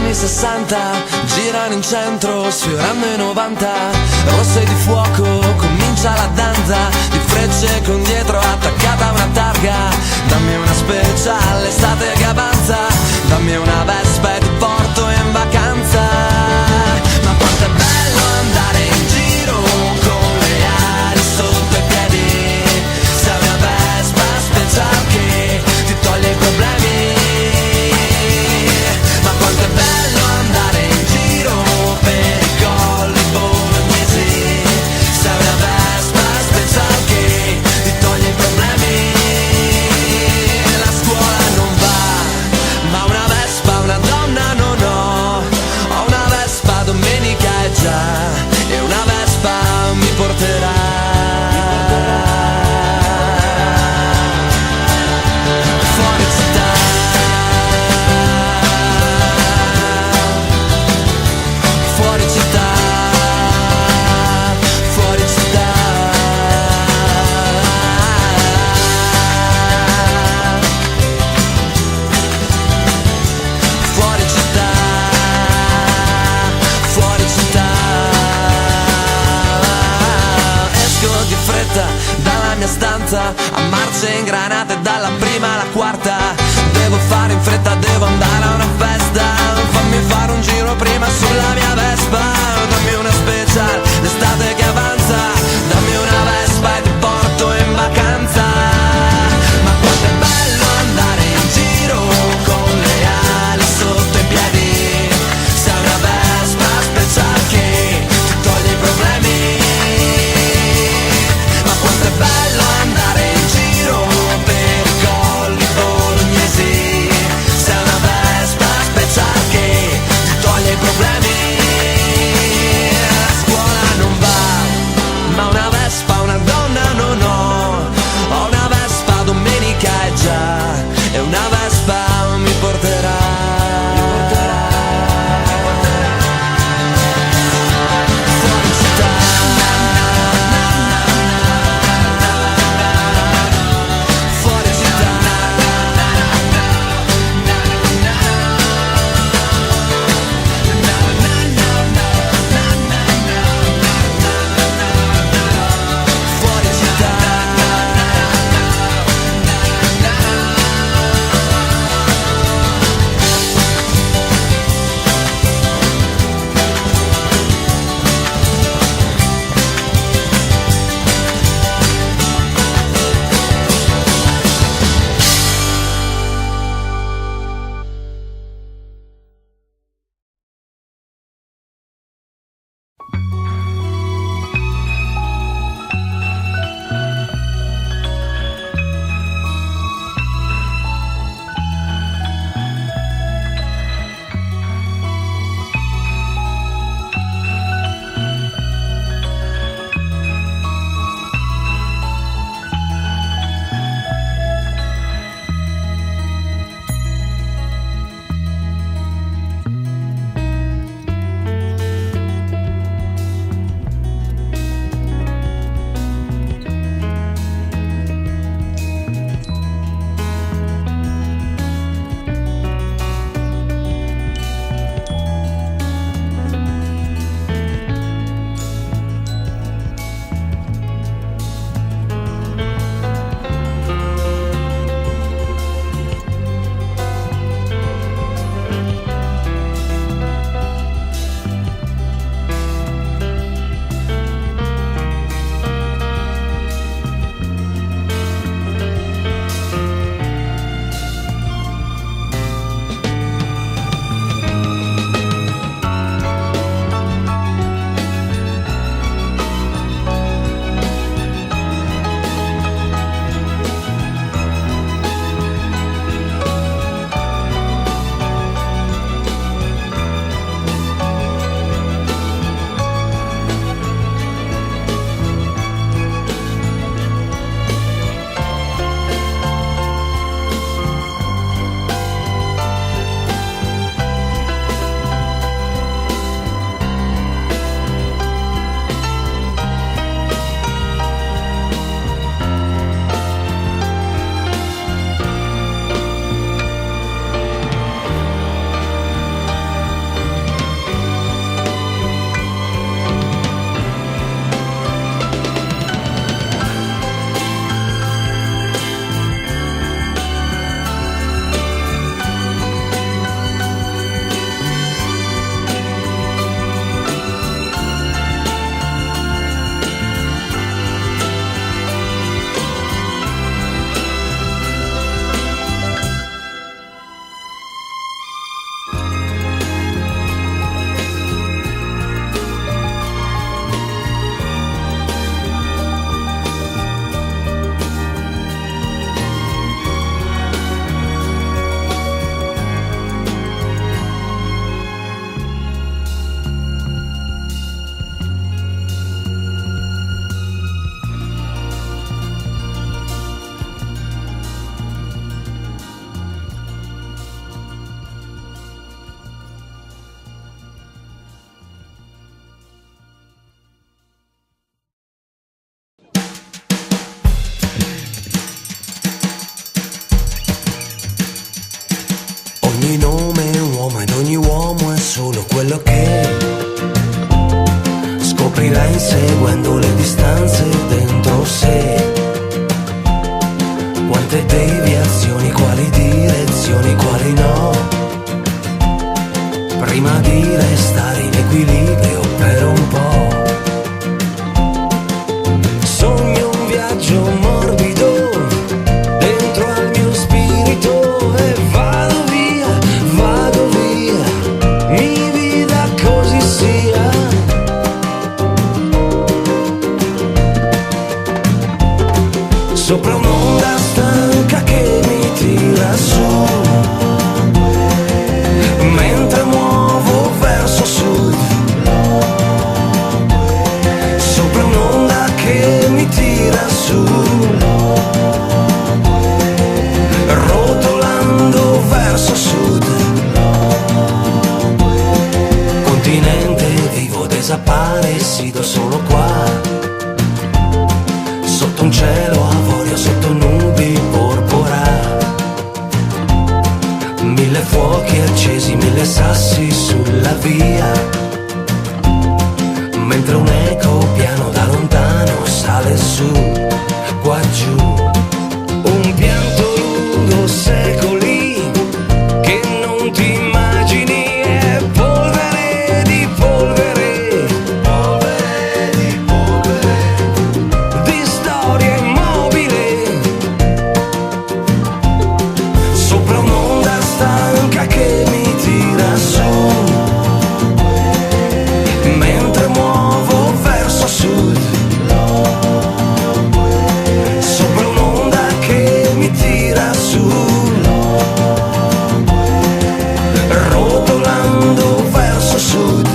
anni 60 girano in centro sfiorando i 90. Rosse di fuoco, comincia la danza di frecce con dietro attaccata una targa. Dammi una special, l'estate che avanza, dammi una Vespa e ti porto in vacanza. Ma quanto è bello andare in giro con le ali sotto i piedi. Sei una Vespa special che ti toglie i problemi. Ma quanto è bello andare in giro per i colli bolognesi. Sei una Vespa special che ti toglie i problemi. La scuola non va, ma una Vespa, una donna non ho. Ho una Vespa, domenica è già, e una Vespa mi porterà. Fuori città, fuori città, fuori città. Fuori città, fuori città. Esco di fretta dalla mia stanza a marce ingranate dalla prima alla quarta. Devo fare in fretta, devo andare a una festa. Fammi fare un giro prima sulla mia Vespa. Dammi una special, l'estate che avanza, dammi una Vespa e ti porto in vacanza. Ma quanto è bello andare in giro con le ali sotto i piedi. Sei una Vespa special che ti toglie i problemi. Ma quanto è bello andare in giro per i ogni uomo è solo quello che scoprirà inseguendo le distanze dentro sé. Quante deviazioni, quali direzioni, quali no, prima di restare in equilibrio per un po'. Sogno un viaggio morbido dentro al mio spirito e vado via, mi vida così sia. Sopra un'onda stanca che mi tira su, mentre muovo verso sud. Sopra un'onda che mi tira su, rotolando verso sud. Continente vivo, desaparecido solo qua, sotto un cielo avorio, sotto nubi porpora. Mille fuochi accesi, mille sassi sulla via, mentre un eco piano da lontano sale su, qua giù. Un pianto lungo secoli che non ti immagini, è polvere di polvere, polvere di polvere, di storia immobile. Sopra un'onda stanca che mi tira su, mentre muovo verso sud. Sopra un'onda che mi tira su, rotolando verso sud.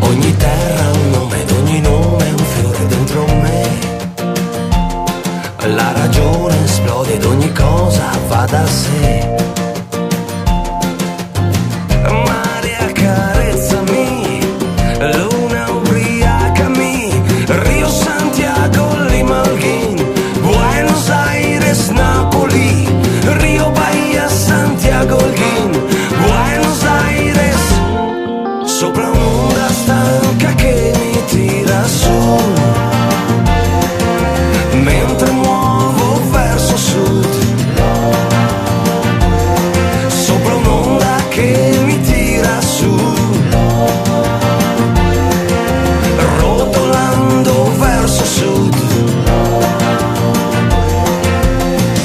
Ogni terra ha un nome ed ogni nome è un fiore dentro me. La ragione esplode ed ogni cosa va da sé. Mare accarezzami, luna ubriacami, Rio, Santiago, Lima, Holguín, Buenos Aires, Napoli, Rio, Bahia, Santiago, Holguín, Buenos Aires. Sopra un'onda stanca che mi tira su, mentre muovo verso sud. Sopra un'onda che mi tira su, rotolando verso sud.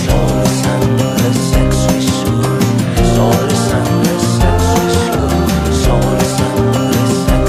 Sole, sangue, sexo e suo, sole, sangue, sexo e suo, sole, sangue, sexo.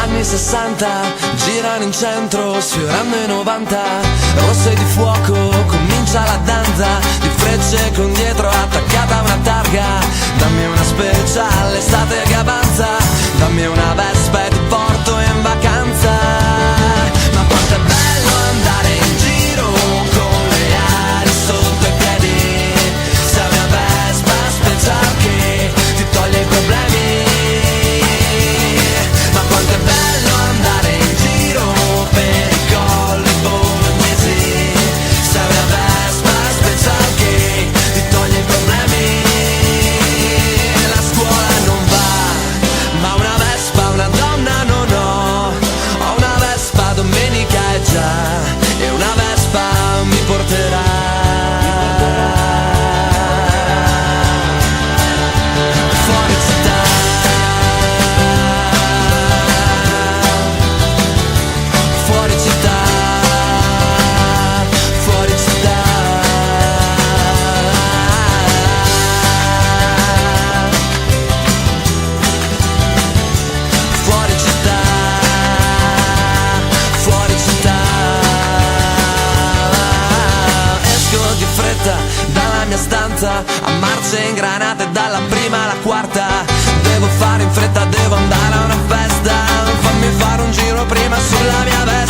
Anni 60, girano in centro, sfiorando i 90. Rosse di fuoco, comincia la danza, di frecce con dietro attaccata a una targa. Dammi una speciale, estate che avanza, dammi una vespa e ti porto in vacanza. Ma quanto è bello andare in giro con le ali sotto i piedi. Sei una vespa speciale che ti toglie i problemi. Ma quanto è bello andare in giro per i colli bolognesi. Sei una vespa speciale che ti toglie i problemi. La scuola non va, ma una vespa, una donna non ho. Ho una vespa, domenica è già, e una vespa mi porterà. Fuori città, fuori città, fuori città. Fuori città, fuori città. Esco di fretta dalla mia stanza, a marce ingranate dalla prima alla quarta. Devo fare in fretta, devo andare a una festa. Fammi fare un giro prima sulla mia vesta.